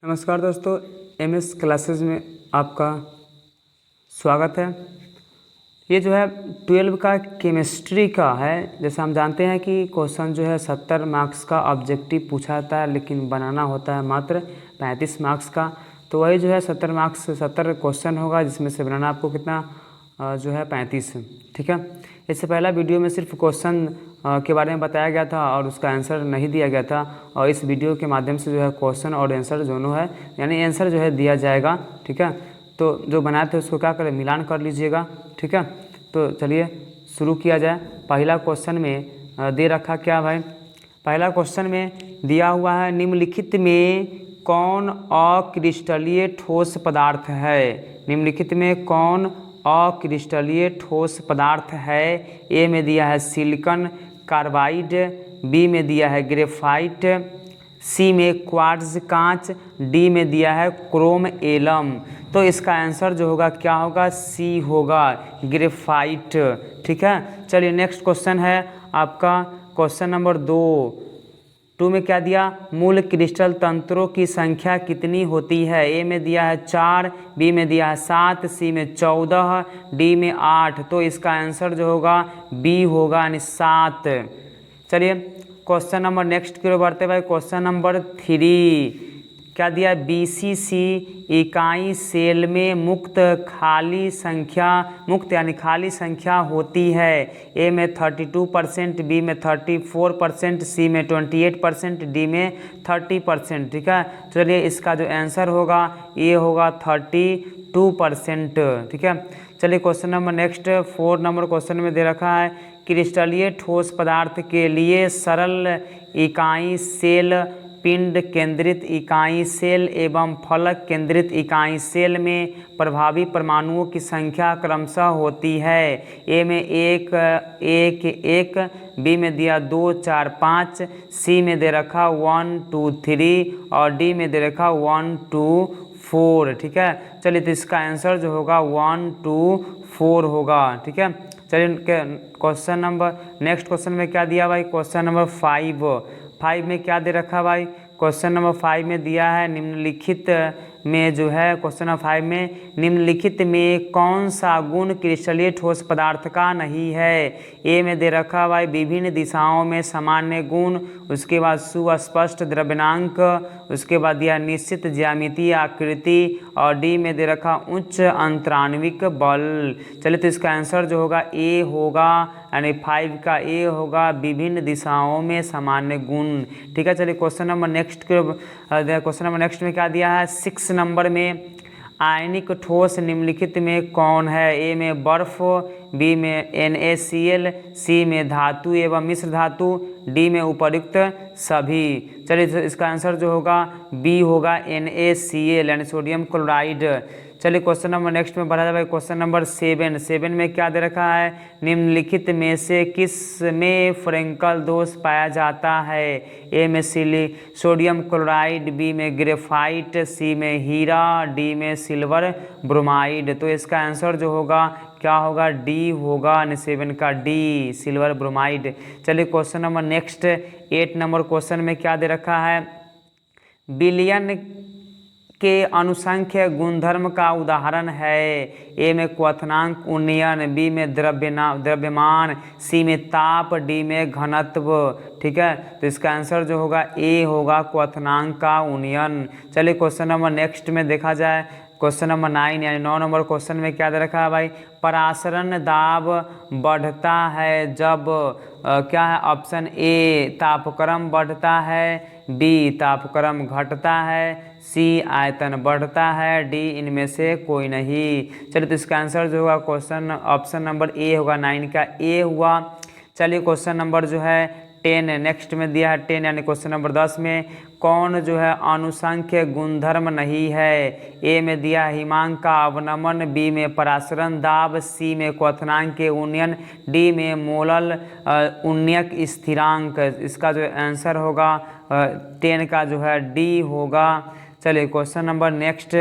नमस्कार दोस्तों, MS classes में आपका स्वागत है। ये जो है 12 का केमिस्ट्री का है। जैसे हम जानते हैं कि क्वेश्चन जो है 70 मार्क्स का ऑब्जेक्टिव पूछा जाता है, लेकिन बनाना होता है मात्र 35 मार्क्स का। तो वही जो है 70 क्वेश्चन होगा, जिसमें से बनाना आपको कितना जो है 35। ठीक है। इससे पहला वीडियो में सिर्फ क्वेश्चन के बारे में बताया गया था और उसका आंसर नहीं दिया गया था, और इस वीडियो के माध्यम से जो है क्वेश्चन और आंसर दोनों है, यानी आंसर जो है दिया जाएगा। ठीक है। तो जो बनाए थे उसको क्या करें, मिलान कर लीजिएगा। ठीक है। तो चलिए शुरू किया जाए। पहला क्वेश्चन में दे रखा क्या भाई, पहला क्वेश्चन में दिया हुआ है निम्नलिखित में कौन अक्रिस्टलीय ठोस पदार्थ है। निम्नलिखित में कौन अक्रिस्टलीय ठोस पदार्थ है। ए में दिया है सिलिकॉन कार्बाइड, बी में दिया है ग्रेफाइट, सी में क्वार्ट्ज कांच, डी में दिया है क्रोम एलम। तो इसका आंसर जो होगा क्या होगा, सी होगा, ग्रेफाइट। ठीक है। चलिए नेक्स्ट क्वेश्चन है आपका क्वेश्चन नंबर 2 में क्या दिया, मूल क्रिस्टल तंत्रों की संख्या कितनी होती है। ए में दिया है 4, बी में दिया है 7, सी में 14, डी में 8। तो इसका आंसर जो होगा बी होगा, यानी 7। चलिए क्वेश्चन नंबर नेक्स्ट की ओर बढ़ते भाई। क्वेश्चन नंबर 3 क्या दिया, बीसीसी इकाई सेल में मुक्त यानी खाली संख्या होती है। ए में 32%, बी में 34%, सी में 28%, डी में 30%। ठीक है। चलिए इसका जो आंसर होगा ये होगा 32%। ठीक है। चलिए question number next 4 number question में दे रखा है क्रिस्टलीय ठोस पदार्थ के लिए सरल इकाई सेल, पिंड केंद्रित इकाई सेल एवं फलक केंद्रित इकाई सेल में प्रभावी परमाणुओं की संख्या क्रमशः होती है। ए में 1 1 1, बी में दिया 2 4 5, सी में दे रखा 1 2 3 और डी में दे रखा 1 2 4। ठीक है। चलिए तो इसका आंसर जो होगा 1 2 4 होगा। ठीक है। चलिए क्वेश्चन नंबर नेक्स्ट क्वेश्चन में क्या दिया भाई, क्वेश्चन नंबर 5 में क्या दे रखा भाई, क्वेश्चन नंबर 5 में दिया है निम्नलिखित में जो है क्वेश्चन नंबर 5 में निम्नलिखित में कौन सा गुण क्रिस्टलीय ठोस पदार्थ का नहीं है। ए में दे रखा भाई विभिन्न दिशाओं में सामान्य गुण, उसके बाद सुस्पष्ट द्रव्यनांक, उसके बाद दिया निश्चित ज्यामितीय आकृति, और डी में दे रखा उच्च अंतराण्विक बल। चलिए तो इसका आंसर जो होगा ए होगा, यानी 5 का ए होगा, विभिन्न दिशाओं में सामान्य गुण। ठीक है। चलिए क्वेश्चन नंबर नेक्स्ट में क्या दिया है, 6 नंबर में आयनिक ठोस निम्नलिखित में कौन है। ए में बर्फ, बी में NaCl, सी में धातु एवं मिश्र धातु, डी में उपर्युक्त सभी। चलिए इसका आंसर जो होगा बी होगा, NaCl यानी सोडियम क्लोराइड। चलिए क्वेश्चन नंबर नेक्स्ट में बढ़ा जाए। क्वेश्चन नंबर 7 में क्या दे रखा है, निम्नलिखित में से किस में फ्रेंकल दोष पाया जाता है। ए में सोडियम क्लोराइड, बी में ग्रेफाइट, सी में हीरा, डी में सिल्वर ब्रोमाइड। तो इसका आंसर जो होगा क्या होगा, डी होगा, 7 का डी, सिल्वर ब्रोमाइड। चलिए question number next 8 number question में क्या दे रखा है, बिलियन के अनुसंख्य गुणधर्म का उदाहरण है। ए में क्वथनांक उन्नयन, बी में द्रव्यमान, सी में ताप, डी में घनत्व। ठीक है। तो इसका आंसर जो होगा ए होगा, क्वथनांक का उन्नयन। चलिए क्वेश्चन नंबर नेक्स्ट में देखा जाए। क्वेश्चन नंबर 9 यानी 9 नंबर क्वेश्चन में क्या दे रखा है भाई, परासरण दाब बढ़ता है जब क्या है, ऑप्शन ए तापक्रम बढ़ता है, बी तापक्रम घटता है, सी आयतन बढ़ता है, डी इनमें से कोई नहीं। चलिए तो इसका आंसर जो होगा क्वेश्चन ऑप्शन नंबर ए होगा, 9 का ए हुआ। चलिए क्वेश्चन नंबर जो है 10 नेक्स्ट में दिया है 10 यानी क्वेश्चन नंबर 10 में कौन जो है अनुसंख्य गुणधर्म नहीं है। ए में दिया हिमांक का अवनमन, बी में परासरण दाब, सी में क्वथनांक के उन्नयन, डी में मोलल उन्नयक स्थिरांक। इसका जो आंसर होगा 10 का जो है डी होगा। चलिए क्वेश्चन नंबर नेक्स्ट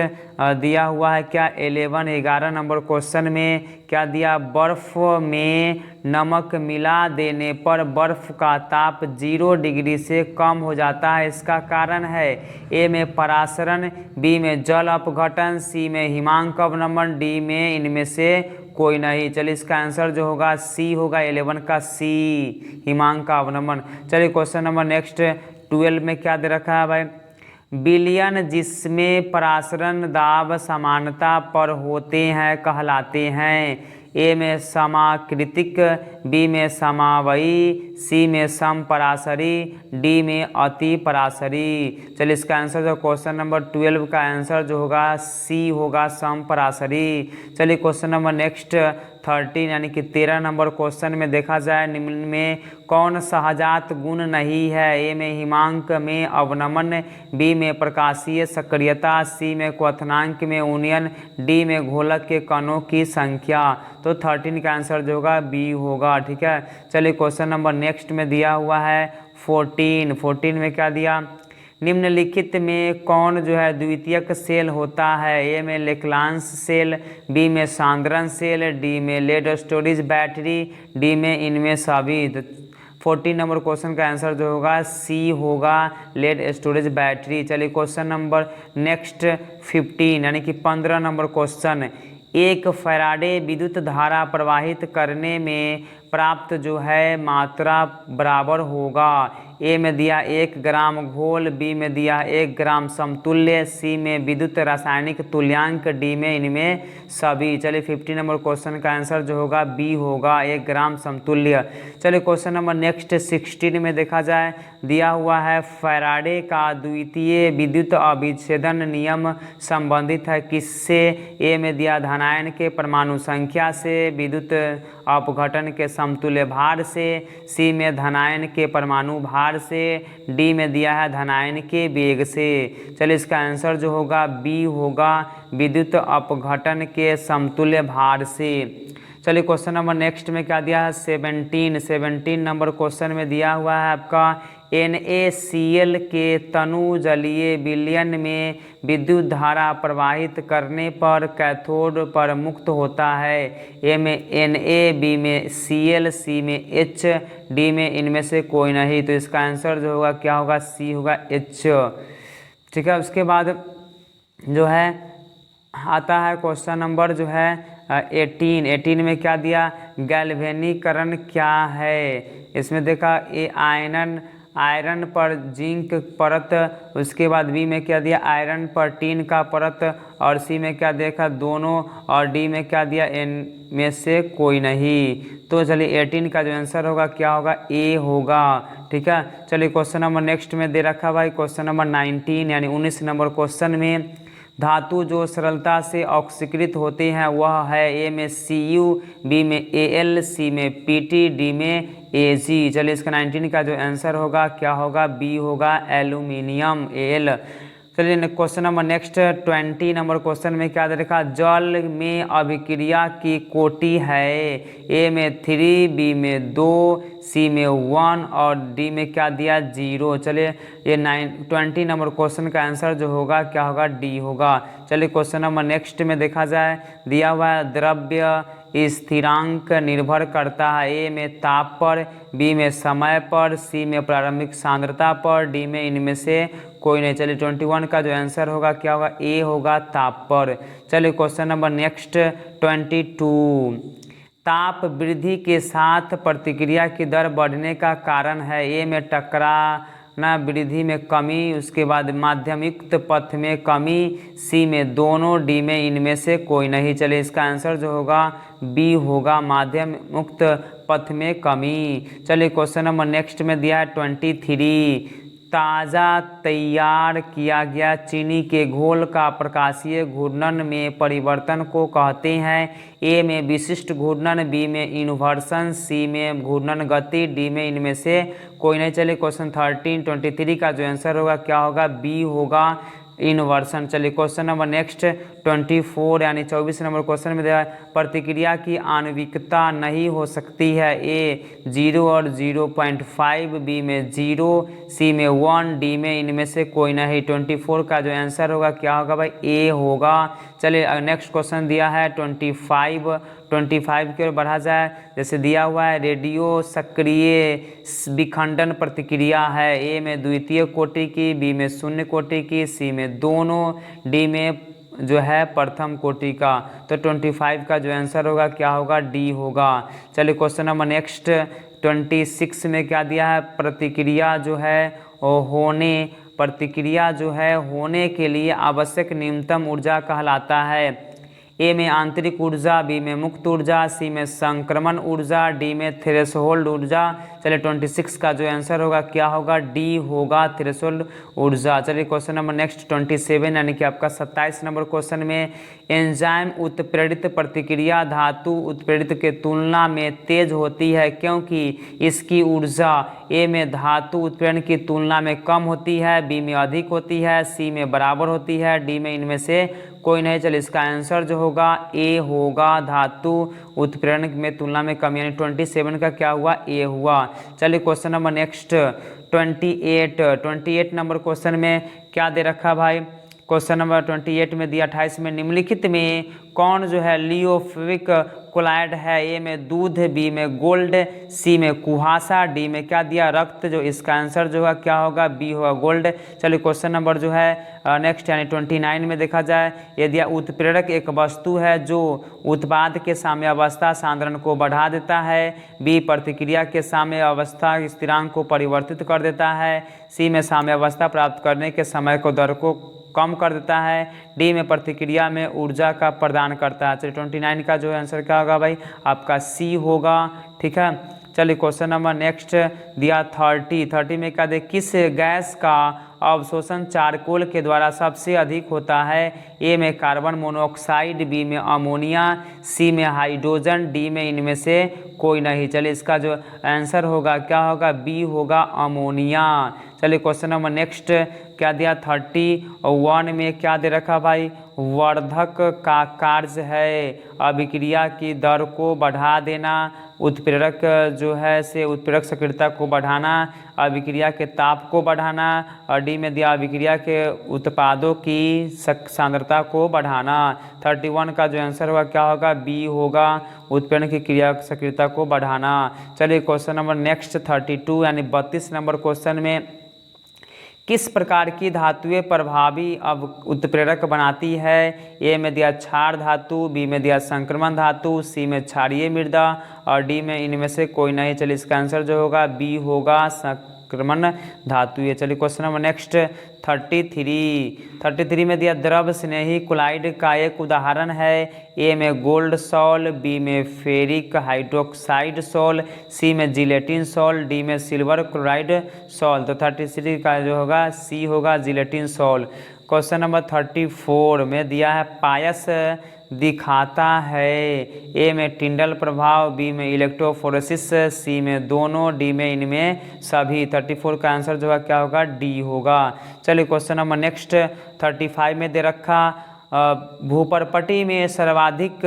दिया हुआ है क्या 11 नंबर क्वेश्चन में क्या दिया, बर्फ में नमक मिला देने पर बर्फ का ताप 0 डिग्री से कम हो जाता है, इसका कारण है ए में परासरण, बी में जल अपघटन, सी में हिमांक अवनमन, डी में इनमें से कोई नहीं। चलिए इसका आंसर जो होगा सी होगा, 11 का सी, हिमांक का अवनमन। चलिए क्वेश्चन नंबर नेक्स्ट 12 में क्या दे रखा है भाई, विलयन जिसमें परासरण दाब समानता पर होते हैं कहलाते हैं, ए में समाकृतिक, बी में समावयी, सी में समपरासरी, डी में अति परासरी। चलिए इसका आंसर जो क्वेश्चन नंबर 12 का आंसर जो होगा सी होगा, समपरासरी। चलिए क्वेश्चन नंबर नेक्स्ट 13 यानी कि 13 नंबर क्वेश्चन में देखा जाए निम्न में कौन सहजात गुण नहीं है, ए में हिमांक में अवनमन, बी में प्रकाशीय सक्रियता, सी में क्वथनांक में उन्नयन, डी में घोलक के कणों की संख्या। तो 13 का आंसर जो होगा बी होगा, ठीक है। चलिए क्वेश्चन नंबर नेक्स्ट में दिया हुआ है 14 में क्या दिया, निम्नलिखित में कौन जो है द्वितीयक सेल होता है, ए में लेक्लांस सेल, बी में सांद्रण सेल, डी में लेड स्टोरेज बैटरी, डी में इनमें सभी। 14 नंबर क्वेश्चन का आंसर जो होगा सी होगा, लेड स्टोरेज बैटरी। चलिए क्वेश्चन नंबर नेक्स्ट 15 यानी कि 15 नंबर क्वेश्चन, एक फैराडे विद्युत धारा प्रवाहित करने में प्राप्त जो है मात्रा बराबर होगा, ए में दिया 1 ग्राम घोल, बी में दिया 1 ग्राम समतुल्य, सी में विद्युत रासायनिक तुल्यांक, डी में इनमें सभी। चलिए 15 नंबर क्वेश्चन का आंसर जो होगा बी होगा, 1 ग्राम समतुल्य। चलिए क्वेश्चन नंबर नेक्स्ट 16 में देखा जाए दिया हुआ है फैराडे का द्वितीय विद्युत अविच्छेदन नियम संबंधित है किससे, ए में दिया धनायन के परमाणु संख्या से, विद्युत अपघटन के समतुल्य भार से, सी में धनायन के परमाणु भार से, डी में दिया है धनायन के वेग से। चलिए इसका आंसर जो होगा बी होगा, विद्युत अपघटन के समतुल्य भार से। चलिए क्वेश्चन नंबर नेक्स्ट में क्या दिया है 17 नंबर क्वेश्चन में दिया हुआ है आपका NaCl के तनु जलीय विलयन में विद्युत धारा प्रवाहित करने पर कैथोड पर मुक्त होता है, ए में Na, बी में Cl, सी में H, डी में इनमें से कोई नहीं। तो इसका आंसर जो होगा क्या होगा, सी होगा H, ठीक है। उसके बाद जो है आता है क्वेश्चन नंबर जो है 18 में क्या दिया, गैल्वेनीकरण क्या है, इसमें देखा ए आयरन पर जिंक परत, उसके बाद बी में क्या दिया आयरन पर टीन का परत, और सी में क्या देखा दोनों, और डी में क्या दिया इन में से कोई नहीं। तो चलिए 18 का जो आंसर होगा क्या होगा, ए होगा, ठीक है। चलिए क्वेश्चन नंबर नेक्स्ट में दे रखा भाई क्वेश्चन नंबर 19 यानी 19 नंबर क्वेश्चन में धातु जो सरलता से ऑक्सीकृत होते हैं वह है, ए में Cu, बी में Al, सी में Pt, डी में Ag। चलिए इसका 19 का जो आंसर होगा क्या होगा, बी होगा, एल्यूमिनियम Al। चलिए question number next 20 number question में क्या दे रखा, जल में अभिक्रिया की कोटि है, ए में 3, बी में 2, सी में 1 और डी में क्या दिया 0। चलिए ये 20 नंबर क्वेश्चन का आंसर जो होगा क्या होगा, डी होगा। चलिए क्वेश्चन नंबर नेक्स्ट में देखा जाए दिया हुआ है द्रव्य स्थिरांक निर्भर करता है, ए में ताप पर, बी में समय पर, सी में प्रारंभिक सांद्रता पर, डी में इनमें से कोई नहीं। चलिए 21 का जो आंसर होगा क्या होगा, ए होगा, ताप पर। चलिए क्वेश्चन नंबर नेक्स्ट 22, ताप वृद्धि के साथ प्रतिक्रिया की दर बढ़ने का कारण है, ए में टकराना, वृद्धि में कमी, उसके बाद माध्यमयुक्त पथ में कमी, सी में दोनों, डी में इनमें से कोई नहीं। चलिए इसका आंसर जो होगा बी होगा, माध्यम मुक्त पथ में कमी। चलिए क्वेश्चन नंबर नेक्स्ट में दिया है 23, ताज़ा तैयार किया गया चीनी के घोल का प्रकाशीय घूर्णन में परिवर्तन को कहते हैं, ए में विशिष्ट घूर्णन, बी में इन्वर्सन, सी में घूर्णन गति, डी में इनमें से कोई नहीं। चलिए क्वेश्चन 23 का जो आंसर होगा क्या होगा, बी होगा, इन्वर्सन। चलिए क्वेश्चन नंबर नेक्स्ट 24 यानी 24 नंबर क्वेश्चन में दिया है प्रतिक्रिया की आणविकता नहीं हो सकती है। ए 0 और 0.5, बी में 0, सी में 1, डी में इनमें से कोई नहीं। 24 का जो आंसर होगा क्या होगा भाई, ए होगा। चलिए नेक्स्ट क्वेश्चन दिया है 25 की ओर बढ़ा जाए। जैसे दिया हुआ है रेडियो सक्रिय विखंडन प्रतिक्रिया है। ए में द्वितीय कोटि की, बी में शून्य कोटि की, सी में दोनों, डी में जो है प्रथम कोटि का। तो 25 का जो आंसर होगा क्या होगा, डी होगा। चलिए क्वेश्चन नंबर नेक्स्ट 26 में क्या दिया है प्रतिक्रिया जो है होने के लिए आवश्यक न्यूनतम ऊर्जा कहलाता है। ए में आंतरिक ऊर्जा, बी में मुक्त ऊर्जा, सी में संक्रमण ऊर्जा, डी में थ्रेशोल्ड ऊर्जा। चलिए 26 का जो आंसर होगा क्या होगा, डी होगा, थ्रेशोल्ड ऊर्जा। चलिए क्वेश्चन नंबर नेक्स्ट 27 यानी कि आपका 27 नंबर क्वेश्चन में एंजाइम उत्प्रेरित प्रतिक्रिया धातु उत्प्रेरित के तुलना में तेज होती है क्योंकि इसकी ऊर्जा ए में धातु उत्प्रेरण की तुलना में कम होती है, बी में अधिक होती है, सी में बराबर होती है, डी में इनमें से कोई नहीं। चलिए इसका आंसर जो होगा ए होगा, धातु उत्प्रेरण में तुलना में कम, यानी 27 का क्या हुआ, ए हुआ। चलिए question number next 28 number question में क्या दे रखा भाई, क्वेश्चन नंबर 28 में दिया 28 में निम्नलिखित में कौन जो है लियोफिलिक कोलाइड है। ए में दूध, बी में गोल्ड, सी में कुहासा, डी में क्या दिया रक्त। जो इसका आंसर जो है क्या होगा, बी होगा गोल्ड। चलिए क्वेश्चन नंबर जो है नेक्स्ट यानी 29 में देखा जाए, ये दिया उत्प्रेरक एक वस्तु है जो उत्पाद के साम्यावस्था सांद्रण को बढ़ा देता है, बी प्रतिक्रिया के साम्यावस्था स्थिरांक को परिवर्तित कर देता है, सी में साम्यावस्था प्राप्त करने के समय को दर को कम कर देता है, डी में प्रतिक्रिया में ऊर्जा का प्रदान करता है। चलिए 29 का जो आंसर क्या होगा भाई, आपका सी होगा। ठीक है, चलिए क्वेश्चन नंबर नेक्स्ट दिया 30 में क्या दे, किस गैस का अवशोषण चारकोल के द्वारा सबसे अधिक होता है। ए में कार्बन मोनोऑक्साइड, बी में अमोनिया, सी में हाइड्रोजन, डी में इनमें से कोई नहीं। चलिए इसका जो आंसर होगा क्या होगा, बी होगा अमोनिया। चलिए क्वेश्चन नंबर नेक्स्ट क्या दिया 31 में क्या दे रखा भाई, वर्धक का कार्य है अभिक्रिया की दर को बढ़ा देना, उत्प्रेरक जो है से उत्प्रेरक सक्रियता को बढ़ाना, अभिक्रिया के ताप को बढ़ाना, और डी में दिया अभिक्रिया के उत्पादों की सांद्रता को बढ़ाना। 31 का जो आंसर होगा क्या होगा, बी होगा, उत्प्रेरण की क्रिया सक्रियता को बढ़ाना। चलिए क्वेश्चन नंबर नेक्स्ट 32 यानी 32 नंबर क्वेश्चन में किस प्रकार की धातुएं प्रभावी अब उत्प्रेरक बनाती है। ए में दिया क्षार धातु, बी में दिया संक्रमण धातु, सी में क्षारीय मृदा, और डी में इनमें से कोई नहीं। चलिए इसका आंसर जो होगा बी होगा, संक्रमण धातु। ये चलिए क्वेश्चन नंबर नेक्स्ट 33 में दिया द्रव स्नेही क्लोराइड का एक उदाहरण है। ए में गोल्ड सॉल, बी में फेरिक हाइड्रोक्साइड सॉल, सी में जिलेटिन सॉल, डी में सिल्वर क्लोराइड सॉल। तो 33 का जो होगा सी होगा, जिलेटिन सॉल। क्वेश्चन नंबर 34 में दिया है पायस दिखाता है। ए में टिंडल प्रभाव, बी में इलेक्ट्रोफोरेसिस, सी में दोनों, डी में इनमें सभी। 34 का आंसर जो है क्या होगा, डी होगा। चलिए क्वेश्चन नंबर नेक्स्ट 35 में दे रखा भूपर्पटी में सर्वाधिक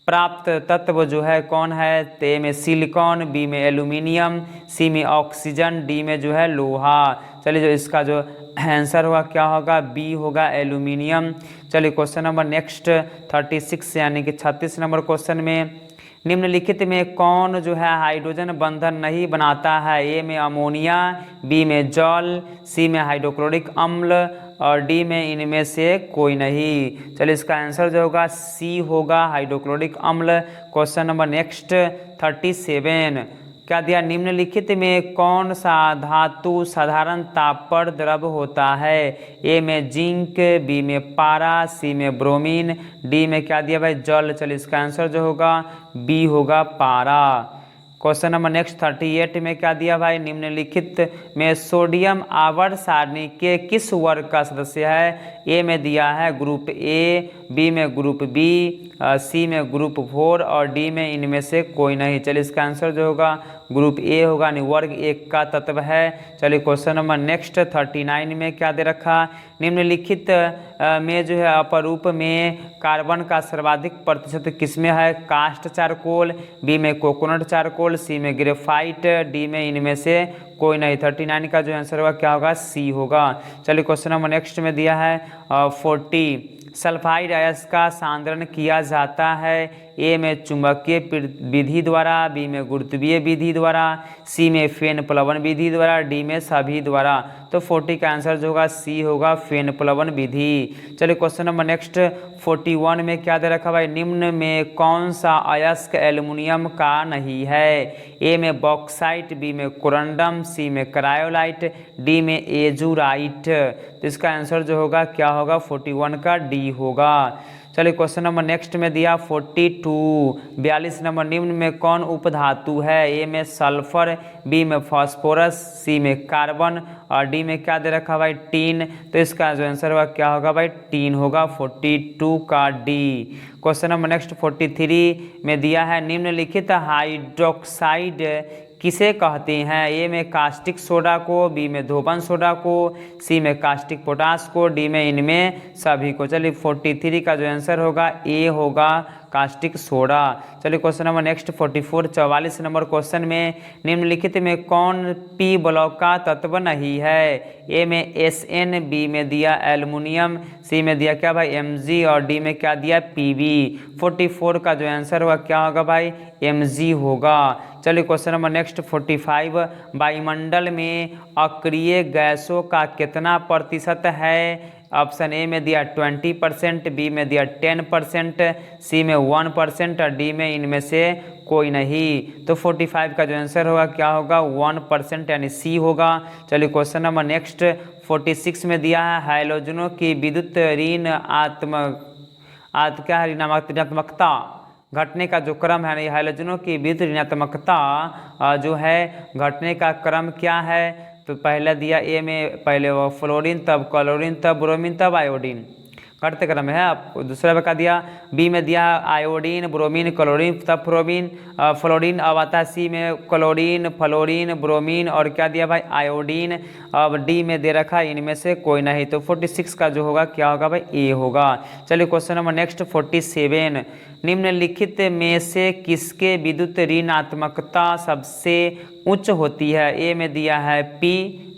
प्राप्त तत्व जो है कौन है। तो ए में सिलिकॉन, बी में एल्यूमिनियम, सी में ऑक्सीजन, डी में जो है लोहा। चलिए जो इसका जो आंसर होगा क्या होगा, बी होगा एल्यूमिनियम। चलिए क्वेश्चन नंबर नेक्स्ट 36 यानी कि 36 नंबर क्वेश्चन में निम्नलिखित में कौन जो है हाइड्रोजन बंधन नहीं बनाता है। ए में अमोनिया, बी में जल, सी में हाइड्रोक्लोरिक अम्ल, और डी में इनमें से कोई नहीं। चलिए इसका आंसर जो होगा सी होगा, हाइड्रोक्लोरिक अम्ल। क्वेश्चन नंबर नेक्स्ट 37 क्या दिया, निम्नलिखित में कौन सा धातु साधारण ताप पर द्रव होता है। ए में जिंक, बी में पारा, सी में ब्रोमीन, डी में क्या दिया भाई, जल। चलिए इसका आंसर जो होगा बी होगा, पारा। क्वेश्चन नंबर नेक्स्ट 38 में क्या दिया भाई, निम्नलिखित में सोडियम आवर्त सारणी के किस वर्ग का सदस्य है। ए में दिया है ग्रुप ए, बी में ग्रुप बी, सी में ग्रुप 4, और डी में इनमें से कोई नहीं। चलिए इसका आंसर जो होगा ग्रुप ए होगा, यानी वर्ग एक का तत्व है। चलिए क्वेश्चन नंबर नेक्स्ट 39 में क्या दे रखा, निम्नलिखित में जो है अपरूप में कार्बन का सर्वाधिक प्रतिशत किसमें है, कास्ट चारकोल, बी में कोकोनट चारकोल, सी में ग्रेफाइट, डी में इनमें से कोई नहीं। 39 का जो आंसर होगा क्या होगा, सी होगा। चलिए क्वेश्चन नंबर नेक्स्ट में दिया है 40, सल्फाइड अयस्क का सांद्रण किया जाता है, ए में चुंबकीय विधि द्वारा, बी में गुरुत्वीय विधि द्वारा, सी में फेन प्लवन विधि द्वारा, डी में सभी द्वारा। तो 40 का आंसर जो होगा सी होगा, फेन प्लवन विधि। चलिए क्वेश्चन नंबर नेक्स्ट 41 में क्या दे रखा भाई, निम्न में कौन सा अयस्क एल्युमिनियम का नहीं है, ए में बॉक्साइट, बी में कोरंडम, सी में क्रायोलाइट, डी में एजुराइट। तो इसका आंसर जो होगा क्या होगा, 41 का डी होगा। चलिए क्वेश्चन नंबर नेक्स्ट में दिया 42, 42 नंबर, निम्न में कौन उपधातु है, ए में सल्फर, बी में फास्फोरस, सी में कार्बन और डी में क्या दे रखा भाई, टीन। तो इसका जो आंसर होगा क्या होगा भाई, टीन होगा, 42 का डी। क्वेश्चन नंबर नेक्स्ट 43 में दिया है, निम्नलिखित हाइड्रोक्साइड किसे कहते हैं, ए में कास्टिक सोडा को, बी में धोबन सोडा को, सी में कास्टिक पोटास को, डी में इनमें सभी को। चलिए 43 का जो आंसर होगा ए होगा, कास्टिक सोडा। चलिए question number next 44, 44 number question में निम्नलिखित में कौन पी ब्लॉक का तत्व नहीं है, ए में Sn, बी में दिया एल्युमिनियम, सी में दिया क्या भाई Mg और डी में क्या दिया Pb। 44 का जो आंसर होगा क्या होगा भाई, Mg होगा। चलिए क्वेश्चन नंबर नेक्स्ट 45, वायुमंडल में अक्रिय गैसों का कितना प्रतिशत है, ऑप्शन ए में दिया 20%, बी में दिया 10%, सी में 1% और डी में इनमें से कोई नहीं। तो 45 का जो आंसर होगा क्या होगा, 1% यानी सी होगा। चलिए क्वेश्चन नंबर नेक्स्ट 46 में दिया है, हाइड्रोजनों की विद्युत ऋणात्मकता घटने का जो क्रम है, हाइड्रोजनों की विद्युत ऋणात्मकता जो है घटने का क्रम क्या है। तो पहले दिया ए में पहले वो फ्लोरीन, तब क्लोरीन, तब ब्रोमीन, तब आयोडीन, घटते क्रम है। आपको दूसरा बता दिया, बी में दिया आयोडीन, ब्रोमीन, क्लोरीन, तब फ्लोरीन। अब आता है सी में क्लोरीन, फ्लोरीन, ब्रोमीन और क्या दिया भाई आयोडीन। अब डी में दे रखा है इनमें से कोई नहीं। तो 46 का जो होगा क्या होगा भाई, ए होगा। चलिए क्वेश्चन नंबर नेक्स्ट 47, निम्नलिखित में से किसके विद्युत ऋणात्मकता सबसे उच्च होती है, ए में दिया है P,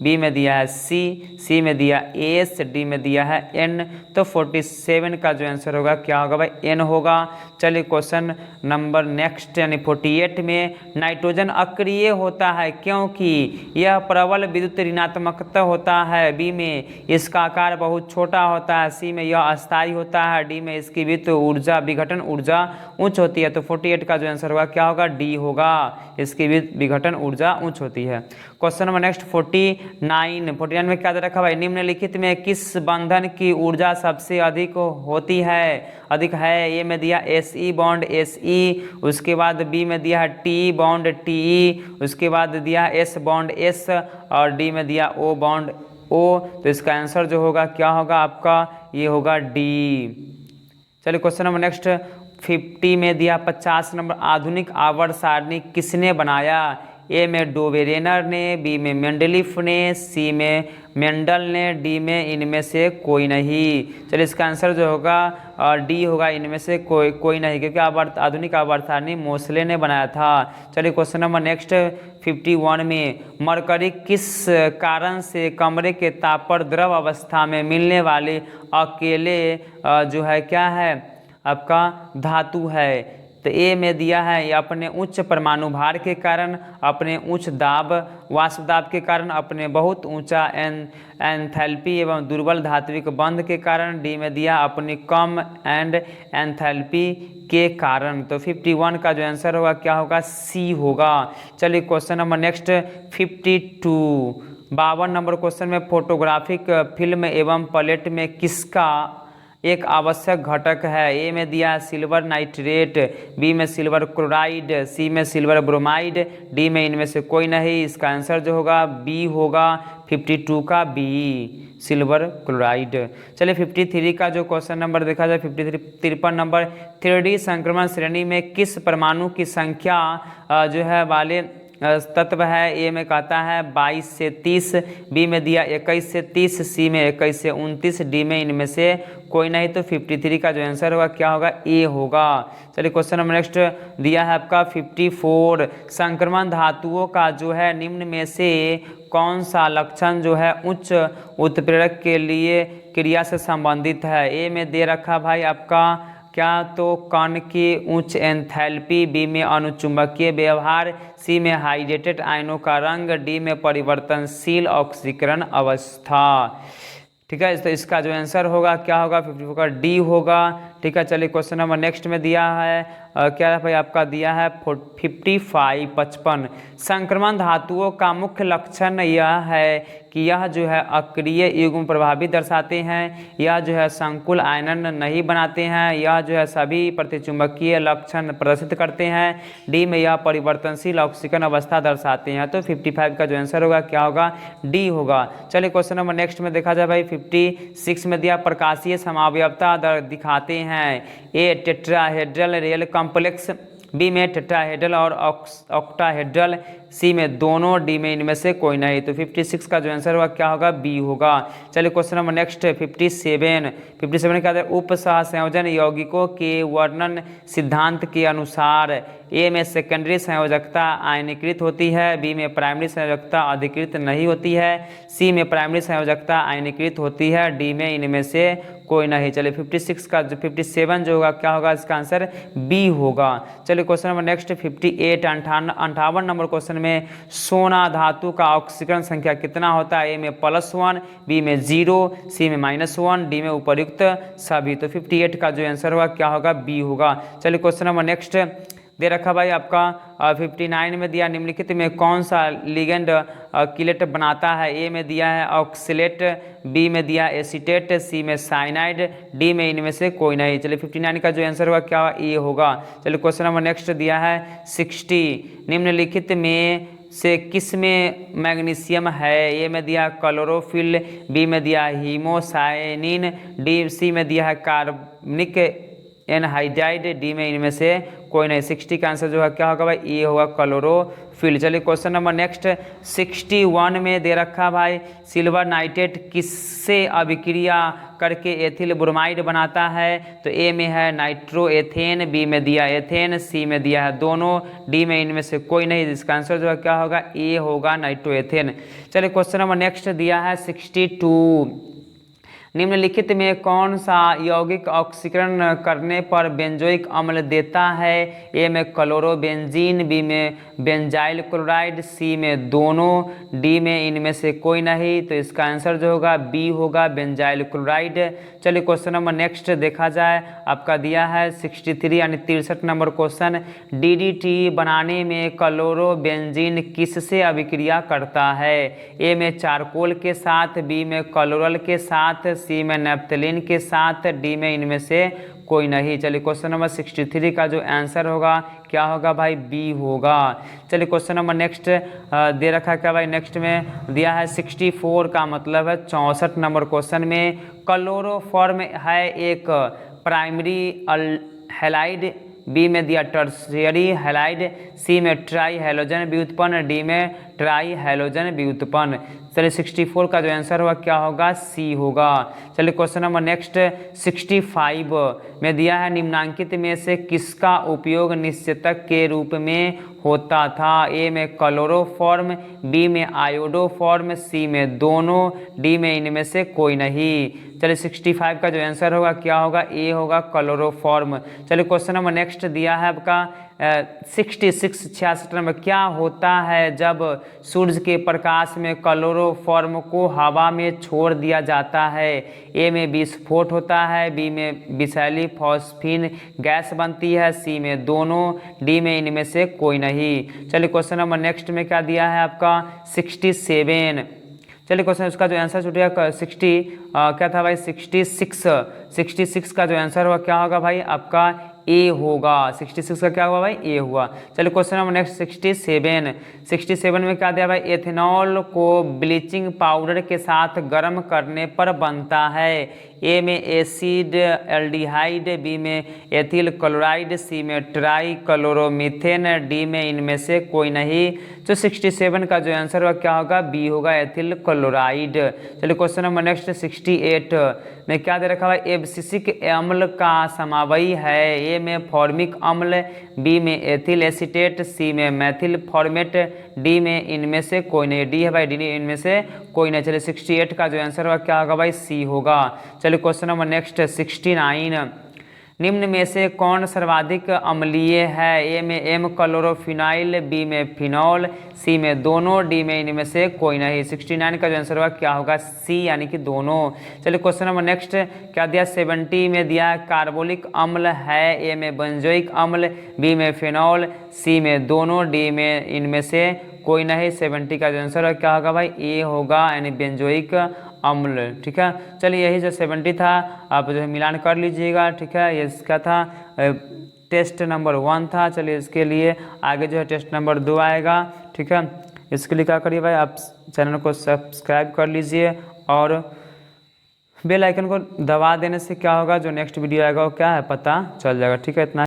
बी में दिया है सी में दिया S, डी में दिया है N। तो 47 का जो आंसर होगा क्या होगा भाई, N होगा। चलिए क्वेश्चन नंबर नेक्स्ट यानी 48 में, नाइट्रोजन अक्रिय होता है क्योंकि यह प्रबल विद्युत ऋणात्मकता होता है, बी में इसका आकार बहुत छोटा होता है, सी में यह अस्थायी होता है, डी में इसकी विद्युत ऊर्जा विघटन ऊर्जा उच्च होती है। तो 48 का जो आंसर होगा क्या होगा, डी होगा, इसकी विघटन ऊर्जा उच्च होती है। क्वेश्चन नंबर नेक्स्ट 49 में क्या दे रखा भाई, निम्नलिखित में किस बंधन की ऊर्जा सबसे अधिक होती है, अधिक है, ए में दिया Se बॉन्ड Se, उसके बाद बी में दिया है T बॉन्ड Te, उसके बाद दिया S बॉन्ड S और डी में दिया O बॉन्ड O। तो इसका आंसर जो होगा क्या होगा आपका, ये होगा डी। चलिए क्वेश्चन नंबर नेक्स्ट 50 में दिया 50 नंबर, आधुनिक आवर्त सारणी किसने बनाया, ए में डोबेरेनर ने, बी में मेंडलीफ ने, सी में मेंडल ने, डी में इनमें से कोई नहीं। चलिए इसका आंसर जो होगा डी होगा, इनमें से कोई नहीं, क्योंकि आधुनिक आवर्त सारणी मोसले ने बनाया था। चलिए क्वेश्चन नंबर नेक्स्ट 51 में, मरकरी किस कारण से कमरे के ताप पर द्रव अवस्था में मिलने वाले अकेले जो है क्या है आपका धातु है। तो ए में दिया है अपने उच्च परमाणु भार के कारण, अपने उच्च दाब वाष्प दाब के कारण, अपने बहुत ऊंचा एंथैल्पी एवं दुर्बल धात्विक बंध के कारण, डी में दिया अपनी कम एंड एंथैल्पी के कारण। तो 51 का जो आंसर होगा क्या होगा, सी होगा। चलिए question number next 52 52 number question में, फोटोग्राफिक फिल्म एवं प्लेट में किसका एक आवश्यक घटक है, ए में दिया सिल्वर नाइट्रेट, बी में सिल्वर क्लोराइड, सी में सिल्वर ब्रोमाइड, डी में इनमें से कोई नहीं। इसका आंसर जो होगा बी होगा, 52 का बी, सिल्वर क्लोराइड। चलिए 53 का जो क्वेश्चन नंबर देखा जाए 53 नंबर, 3D संक्रमण श्रेणी में किस परमाणु की संख्या जो है वाले तत्व है। ए में कहता है 22 से 30, बी में दिया 21 से 30, सी में 21 से 29, डी में इनमें से कोई नहीं। तो 53 का जो आंसर होगा क्या होगा, ए होगा। चलिए क्वेश्चन नंबर नेक्स्ट दिया है आपका 54, संक्रमण धातुओं का जो है निम्न में से कौन सा लक्षण जो है उच्च उत्प्रेरक के लिए क्रिया से संबंधित है। ए में दे रखा भाई आपका क्या, तो कण की उच्च एंथैल्पी, बी में अणुचुंबकीय व्यवहार, सी में हाइड्रेटेड आयनों का रंग, डी में परिवर्तनशील ऑक्सीकरण अवस्था। ठीक है, तो इसका जो आंसर होगा क्या होगा, 54 का डी होगा। ठीक है, चलिए क्वेश्चन नंबर नेक्स्ट में दिया है क्या है भाई आपका दिया है 55 संक्रमण धातुओं का मुख्य लक्षण यह है कि यह जो है अक्रिय युग्म प्रभावी दर्शाते हैं, यह जो है संकुल आयनन नहीं बनाते हैं, यह जो है सभी प्रतिचुंबकीय लक्षण प्रदर्शित करते हैं, डी में यह परिवर्तनशील ऑक्सीकरण अवस्था दर्शाते हैं। तो 55 का जो आंसर होगा क्या होगा, डी होगा। चलिए क्वेश्चन नंबर नेक्स्ट में देखा जाए भाई 56 में दिया प्रकाशीय समावयवता दिखाते हैं। ए टेट्राहेड्रल रियल कॉम्प्लेक्स, बी में टेट्राहेड्रल और ऑक्टाहेड्रल, सी में दोनों, डी में इनमें से कोई नहीं। तो 56 का जो आंसर होगा क्या होगा, बी होगा। चलिए क्वेश्चन नंबर नेक्स्ट 57 का उप सहसंयोजन यौगिकों के वर्णन सिद्धांत के अनुसार ए में सेकेंडरी संयोजकता आयनीकृत होती है, बी में प्राइमरी संयोजकता अधिकृत नहीं होती है, सी में प्राइमरी संयोजकता आयनीकृत होती है, डी में इनमें से कोई नहीं। चलिए 57 जो होगा क्या होगा, इसका आंसर बी होगा। चलिए question number next 58 number question में सोना धातु का ऑक्सीकरण संख्या कितना होता है। ए में +1, बी में 0, सी में -1, डी में उपर्युक्त सभी। तो 58 का जो आंसर होगा क्या होगा, बी होगा। चलिए क्वेश्चन नंबर नेक्स्ट दे रखा भाई आपका 59 में दिया निम्नलिखित में कौन सा लिगेंड किलेट बनाता है। ए में दिया है ऑक्सीलेट, बी में दिया एसीटेट, सी में साइनाइड, डी में इनमें से कोई नहीं। चलिए 59 का जो आंसर होगा क्या होगा, ए होगा। चलिए क्वेश्चन नंबर नेक्स्ट दिया है 60 निम्नलिखित में से किस में मैग्नीशियम है। ए में दिया क्लोरोफिल, बी में दिया हीमोसाइनिन, सी में दिया है कार्बनिक एनहाइड्राइड, डी में इनमें से कोई नहीं। 60 का आंसर जो है क्या होगा भाई, ए होगा क्लोरोफिल। चलिए क्वेश्चन नंबर नेक्स्ट 61 में दे रखा भाई सिल्वर नाइट्रेट किससे अभिक्रिया करके एथिल ब्रोमाइड बनाता है। तो ए में है नाइट्रोएथेन, बी में दिया एथेन, सी में दिया है दोनों, डी में इनमें से कोई नहीं। इसका आंसर जो है क्या होगा, ए होगा नाइट्रोएथेन। चलिए क्वेश्चन नंबर नेक्स्ट दिया है 62 निम्नलिखित में कौन सा यौगिक ऑक्सीकरण करने पर बेंजोइक अम्ल देता है। ए में क्लोरोबेंजीन, बी में बेंजाइल क्लोराइड, सी में दोनों, डी में इनमें से कोई नहीं। तो इसका आंसर जो होगा बी होगा बेंजाइल क्लोराइड। चलिए क्वेश्चन नंबर नेक्स्ट देखा जाए आपका दिया है 63 यानी 63 नंबर क्वेश्चन DDT बनाने में क्लोरोबेंजीन किससे अभिक्रिया करता है। ए में चारकोल के साथ, बी में क्लोरल के साथ, सी में नेप्थलीन के साथ, डी में इनमें से कोई नहीं। चलिए क्वेश्चन नंबर 63 का जो आंसर होगा क्या होगा भाई, बी होगा। चलिए क्वेश्चन नंबर नेक्स्ट दे रखा है क्या भाई, नेक्स्ट में दिया है 64 का मतलब है 64 नंबर क्वेश्चन में क्लोरोफॉर्म है एक प्राइमरी हैलाइड, बी में दिया टर्शियरी हैलाइड, सी में ट्राई हैलोजन व्युत्पन्न, डी में ट्राई हैलोजन व्युत्पन्न। चलिए 64 का जो आंसर होगा क्या होगा, सी होगा। चलिए क्वेश्चन नंबर नेक्स्ट 65 में दिया है निम्नांकित में से किसका उपयोग निश्चेतक के रूप में होता था। ए में क्लोरोफॉर्म, बी में आयोडोफॉर्म, सी में दोनों, डी में इनमें से कोई नहीं। चलिए 65 का जो आंसर होगा क्या होगा, ए होगा क्लोरोफॉर्म। चलिए क्वेश्चन नंबर नेक्स्ट दिया है आपका 66 नंबर क्या होता है जब सूर्य के प्रकाश में क्लोरोफॉर्म को हवा में छोड़ दिया जाता है। ए में विस्फोट होता है, बी में विषैली फॉस्फीन गैस बनती है, सी में दोनों, डी में इनमें से कोई नहीं। चलिए क्वेश्चन नंबर नेक्स्ट में क्या दिया है आपका 67। चलिए क्वेश्चन उसका जो आंसर छूट गया 60 क्या था भाई 66 का जो आंसर हुआ क्या होगा भाई आपका ए होगा। 66 का क्या हुआ भाई, ए हुआ। चलिए क्वेश्चन नंबर नेक्स्ट 67 में क्या दिया भाई, एथेनॉल को ब्लीचिंग पाउडर के साथ गर्म करने पर बनता है। ए में एसिड एल्डिहाइड, बी में एथिल क्लोराइड, सी में ट्राई क्लोरोमीथेन, डी में इनमें से कोई नहीं। तो 67 का जो आंसर होगा क्या होगा, बी होगा, एथिल क्लोराइड। चलिए क्वेश्चन नंबर नेक्स्ट 68 में क्या दे रखा है, एब्सिसिक अम्ल का समावयी है। ए में फॉर्मिक अम्ल, बी में एथिल एसीटेट, सी में मैथिल फॉर्मेट, डी में इनमें से कोई नहीं। डी है भाई, डी इनमें से कोई नहीं। चलिए 68 का जो आंसर होगा क्या होगा भाई, सी होगा। चलिए क्वेश्चन नंबर नेक्स्ट 69, निम्न में से कौन सर्वाधिक अम्लीय है। ए में एम क्लोरोफिनाइल, बी में फिनॉल, सी में दोनों, डी में इनमें से कोई नहीं। 69 का जो आंसर होगा क्या होगा, सी यानी कि दोनों। चलिए क्वेश्चन नंबर नेक्स्ट क्या दिया, 70 में दिया कार्बोलिक अम्ल है। ए में बेंजोइक अम्ल, बी में फिनॉल, सी में दोनों, डी में इनमें से कोई नहीं। 70 का जो आंसर क्या होगा भाई, ए होगा यानी बेंजोइक अम्ल। ठीक है, चलिए यही जो 70 था आप जो है मिलान कर लीजिएगा। ठीक है, ये इसका था टेस्ट नंबर 1 था। चलिए इसके लिए आगे जो है टेस्ट नंबर 2 आएगा। ठीक है, इसके लिए क्या करिए भाई, आप चैनल को सब्सक्राइब कर लीजिए और बेल आइकन को दबा देने से क्या होगा, जो नेक्स्ट वीडियो आएगा वो क्या है पता चल जाएगा। ठीक है, इतना।